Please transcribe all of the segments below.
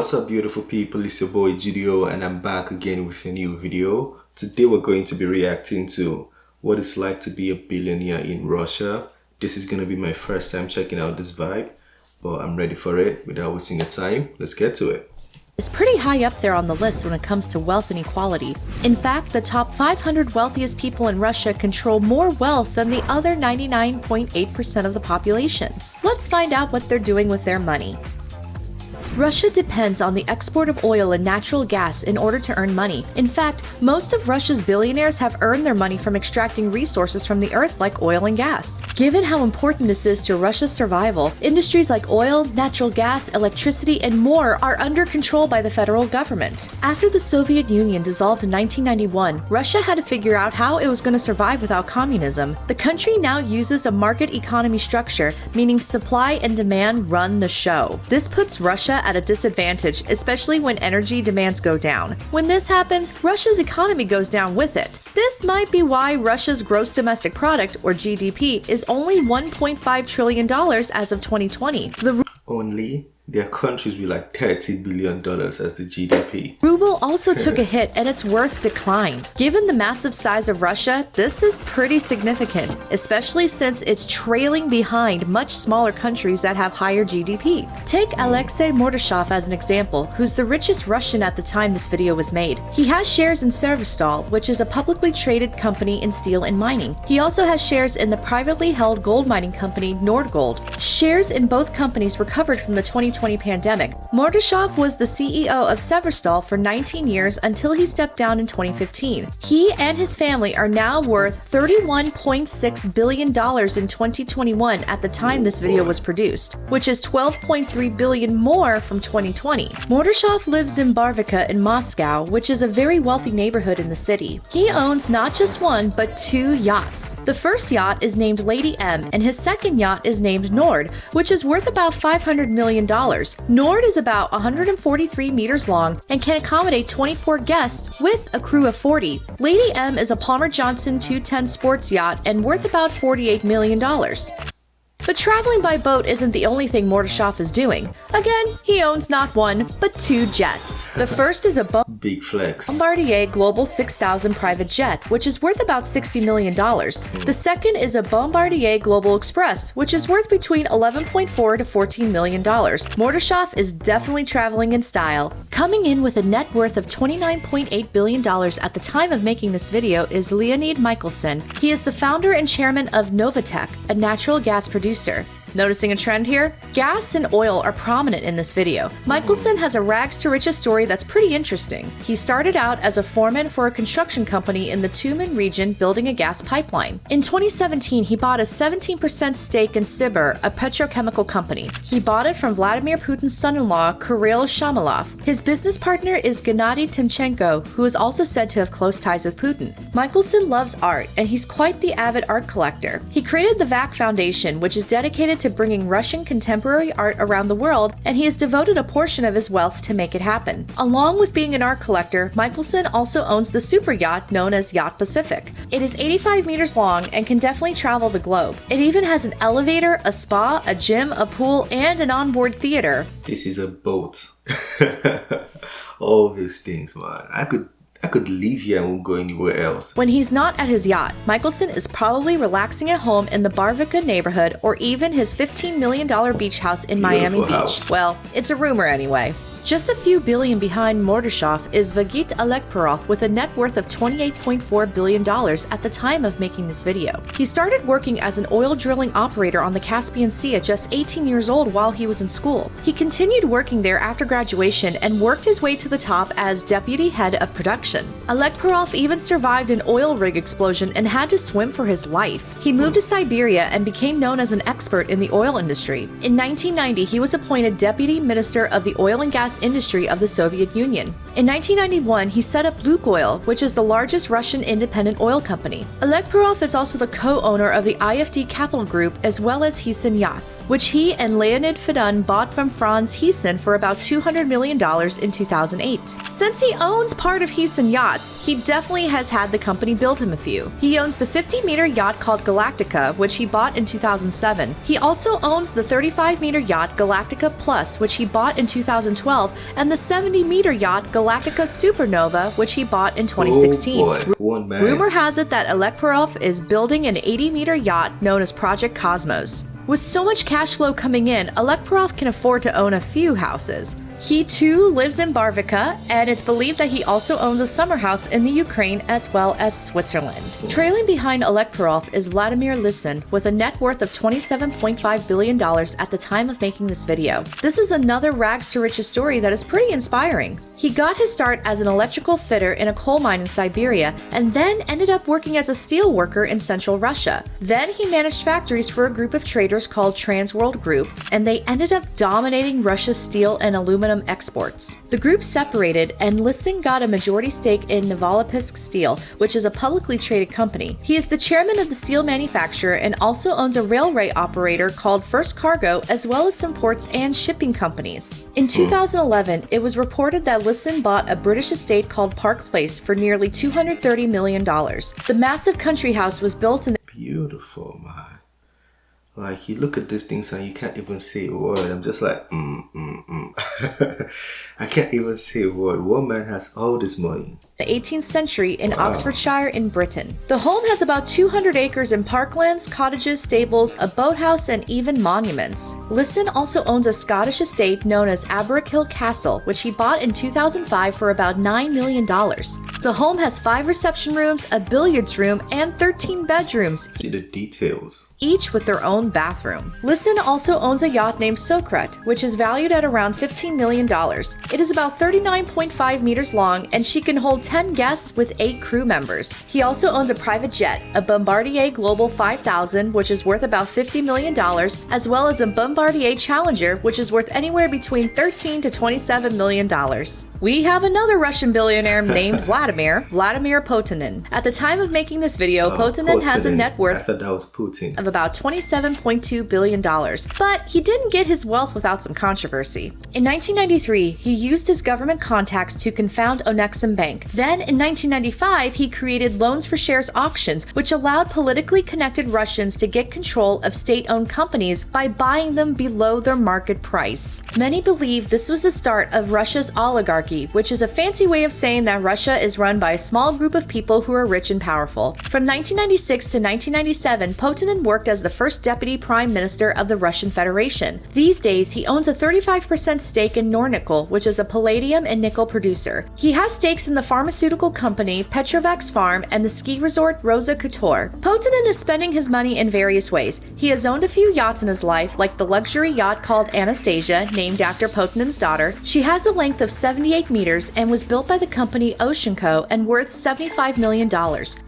What's up, beautiful people? It's your boy Judeo, and I'm back again with a new video. Today we're going to be reacting to what it's like to be a billionaire in Russia. This is going to be my first time checking out this vibe, but I'm ready for it. Without wasting your time, let's get to it. Is pretty high up there on the list when it comes to wealth and equality. In fact, the top 500 wealthiest people in Russia control more wealth than the other 99.8% of the population. Let's find out what they're doing with their money. Russia depends on the export of oil and natural gas in order to earn money. In fact, most of Russia's billionaires have earned their money from extracting resources from the earth like oil and gas. Given how important this is to Russia's survival, industries like oil, natural gas, electricity, and more are under control by the federal government. After the Soviet Union dissolved in 1991, Russia had to figure out how it was going to survive without communism. The country now uses a market economy structure, meaning supply and demand run the show. This puts Russia at a disadvantage, especially when energy demands go down. When this happens, Russia's economy goes down with it. This might be why Russia's gross domestic product, or GDP, is only $1.5 trillion as of 2020. Only? There are countries with like $30 billion as the GDP. Ruble also took a hit and its worth declined. Given the massive size of Russia, this is pretty significant, especially since it's trailing behind much smaller countries that have higher GDP. Take Alexei Mordechov as an example, who's the richest Russian at the time this video was made. He has shares in Severstal, which is a publicly traded company in steel and mining. He also has shares in the privately held gold mining company Nordgold. Shares in both companies recovered from the 2020 pandemic. Mordechov was the CEO of Severstal for 19 years until he stepped down in 2015. He and his family are now worth $31.6 billion in 2021 at the time this video was produced, which is $12.3 billion more from 2020. Mordechov lives in Barvika in Moscow, which is a very wealthy neighborhood in the city. He owns not just one, but two yachts. The first yacht is named Lady M, and his second yacht is named Nord, which is worth about $500 million. Nord is about 143 meters long and can accommodate 24 guests with a crew of 40. Lady M is a Palmer Johnson 210 sports yacht and worth about $48 million. But traveling by boat isn't the only thing Mordechov is doing. Again, he owns not one, but two jets. The first is a Big flex. Bombardier Global 6000 private jet, which is worth about $60 million. The second is a Bombardier Global Express, which is worth between $11.4 to $14 million. Mordechov is definitely traveling in style. Coming in with a net worth of $29.8 billion at the time of making this video is Leonid Michelson. He is the founder and chairman of Novatek, a natural gas producer. Noticing a trend here? Gas and oil are prominent in this video. Michelson has a rags to riches story that's pretty interesting. He started out as a foreman for a construction company in the Tumen region building a gas pipeline. In 2017, he bought a 17% stake in Sibir, a petrochemical company. He bought it from Vladimir Putin's son-in-law, Kirill Shamalov. His business partner is Gennady Timchenko, who is also said to have close ties with Putin. Michelson loves art, and he's quite the avid art collector. He created the VAC Foundation, which is dedicated to bringing Russian contemporary art around the world, and he has devoted a portion of his wealth to make it happen. Along with being an art collector, Michelson also owns the super yacht known as Yacht Pacific. It is 85 meters long and can definitely travel the globe. It even has an elevator, a spa, a gym, a pool, and an onboard theater. This is a boat. All these things, man. I could leave here and won't go anywhere else. When he's not at his yacht, Michelson is probably relaxing at home in the Barvika neighborhood or even his $15 million beach house in Miami Beach. Well, it's a rumor anyway. Just a few billion behind Mordechov is Vagit Alekperov with a net worth of $28.4 billion at the time of making this video. He started working as an oil drilling operator on the Caspian Sea at just 18 years old while he was in school. He continued working there after graduation and worked his way to the top as deputy head of production. Alekperov even survived an oil rig explosion and had to swim for his life. He moved to Siberia and became known as an expert in the oil industry. In 1990, he was appointed deputy minister of the oil and gas industry of the Soviet Union. In 1991, he set up Lukoil, which is the largest Russian independent oil company. Alekperov is also the co-owner of the IFD Capital Group as well as Heeson Yachts, which he and Leonid Fedun bought from Franz Heeson for about $200 million in 2008. Since he owns part of Heeson Yachts, he definitely has had the company build him a few. He owns the 50-meter yacht called Galactica, which he bought in 2007. He also owns the 35-meter yacht Galactica Plus, which he bought in 2012 2012, and the 70-meter yacht Galactica Supernova, which he bought in 2016. Oh boy, one man. Rumor has it that Alexei is building an 80-meter yacht known as Project Cosmos. With so much cash flow coming in, Alexei can afford to own a few houses. He too lives in Barvica, and it's believed that he also owns a summer house in the Ukraine as well as Switzerland. Trailing behind Alexei is Vladimir Vladimiropotenin with a net worth of $27.5 billion at the time of making this video. This is another rags to riches story that is pretty inspiring. He got his start as an electrical fitter in a coal mine in Siberia and then ended up working as a steel worker in central Russia. Then he managed factories for a group of traders called Transworld Group, and they ended up dominating Russia's steel and aluminum exports. The group separated, and Vladimir got a majority stake in Novolipisk Steel, which is a publicly traded company. He is the chairman of the steel manufacturer and also owns a railway operator called First Cargo, as well as some ports and shipping companies. In 2011, it was reported that Vladimir bought a British estate called Park Place for nearly $230 million. The massive country house was built in Beautiful, man. Like, you look at these things and you can't even say a word. I'm just like, I can't even say a word. One man has all this money. The 18th century in Oxfordshire in Britain. The home has about 200 acres in parklands, cottages, stables, a boathouse, and even monuments. Vladimir also owns a Scottish estate known as Aberkill Castle, which he bought in 2005 for about $9 million. The home has 5 reception rooms, a billiards room, and 13 bedrooms. See the details. Each with their own bathroom. Vladimir also owns a yacht named Sokrat, which is valued at around $15 million. It is about 39.5 meters long, and she can hold 10 guests with 8 crew members. He also owns a private jet, a Bombardier Global 5000, which is worth about $50 million, as well as a Bombardier Challenger, which is worth anywhere between $13 to $27 million. We have another Russian billionaire named Vladimir Vladimiropotenin. At the time of making this video, Potenin has a net worth I thought that was Putin. of about $27.2 billion, but he didn't get his wealth without some controversy. In 1993, he used his government contacts to confound Onexim Bank. Then, in 1995, he created loans for shares auctions, which allowed politically connected Russians to get control of state-owned companies by buying them below their market price. Many believe this was the start of Russia's oligarchy, which is a fancy way of saying that Russia is run by a small group of people who are rich and powerful. From 1996 to 1997, Potenin worked as the first deputy prime minister of the Russian Federation. These days, he owns a 35% stake in Nornickel, which is a palladium and nickel producer. He has stakes in the pharmaceutical company Petrovax Farm and the ski resort Rosa Couture. Potenin is spending his money in various ways. He has owned a few yachts in his life, like the luxury yacht called Anastasia, named after Potenin's daughter. She has a length of 78 meters and was built by the company Ocean Co. and worth $75 million.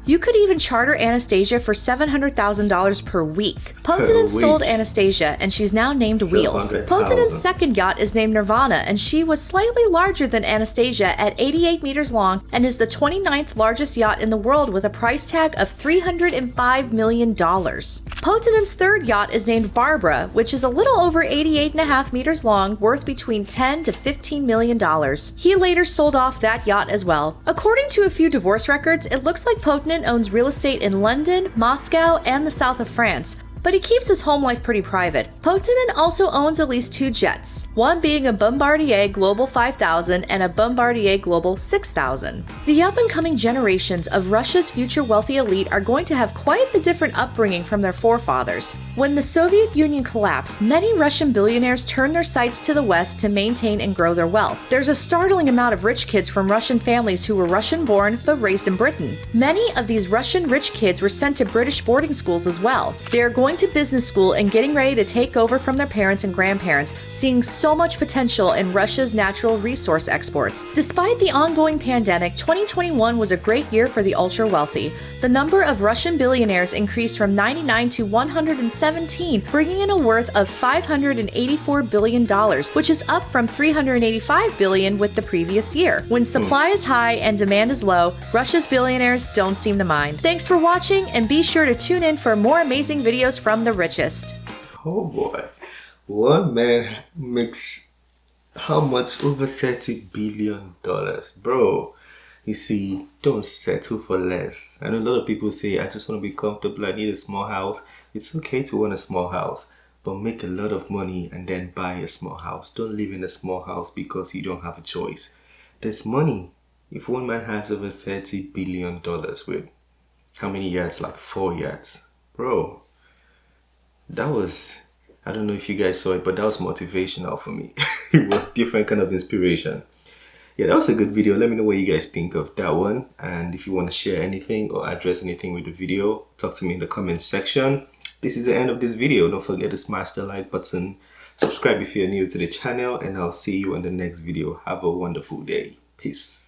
You could even charter Anastasia for $700,000 per week. Potenin sold Anastasia, and she's now named Wheels. Potenin's second yacht is named Nirvana, and she was slightly larger than Anastasia at 88 meters long and is the 29th largest yacht in the world with a price tag of $305 million. Potenin's third yacht is named Barbara, which is a little over 88.5 meters long, worth between $10 to $15 million. He later sold off that yacht as well. According to a few divorce records, it looks like Potenin owns real estate in London, Moscow, and the south of France, but he keeps his home life pretty private. Potenin also owns at least 2 jets, one being a Bombardier Global 5000 and a Bombardier Global 6000. The up-and-coming generations of Russia's future wealthy elite are going to have quite the different upbringing from their forefathers. When the Soviet Union collapsed, many Russian billionaires turned their sights to the West to maintain and grow their wealth. There's a startling amount of rich kids from Russian families who were Russian-born but raised in Britain. Many of these Russian rich kids were sent to British boarding schools as well. They are going to business school and getting ready to take over from their parents and grandparents, seeing so much potential in Russia's natural resource exports. Despite the ongoing pandemic, 2021 was a great year for the ultra-wealthy. The number of Russian billionaires increased from 99 to 117, bringing in a worth of $584 billion, which is up from $385 billion with the previous year. When supply is high and demand is low, Russia's billionaires don't seem to mind. Thanks for watching, and be sure to tune in for more amazing videos from the richest. Oh boy. One man makes how much? Over $30 billion. Bro, you see, don't settle for less. I know a lot of people say, I just want to be comfortable, I need a small house. It's okay to want a small house, but make a lot of money and then buy a small house. Don't live in a small house because you don't have a choice. There's money. If one man has over $30 billion with how many yachts? Like 4 yachts. Bro, that was, I don't know if you guys saw it, but that was motivational for me. It was different kind of inspiration. Yeah, that was a good video. Let me know what you guys think of that one. And if you want to share anything or address anything with the video, talk to me in the comment section. This is the end of this video. Don't forget to smash the like button. Subscribe if you're new to the channel. And I'll see you in the next video. Have a wonderful day. Peace.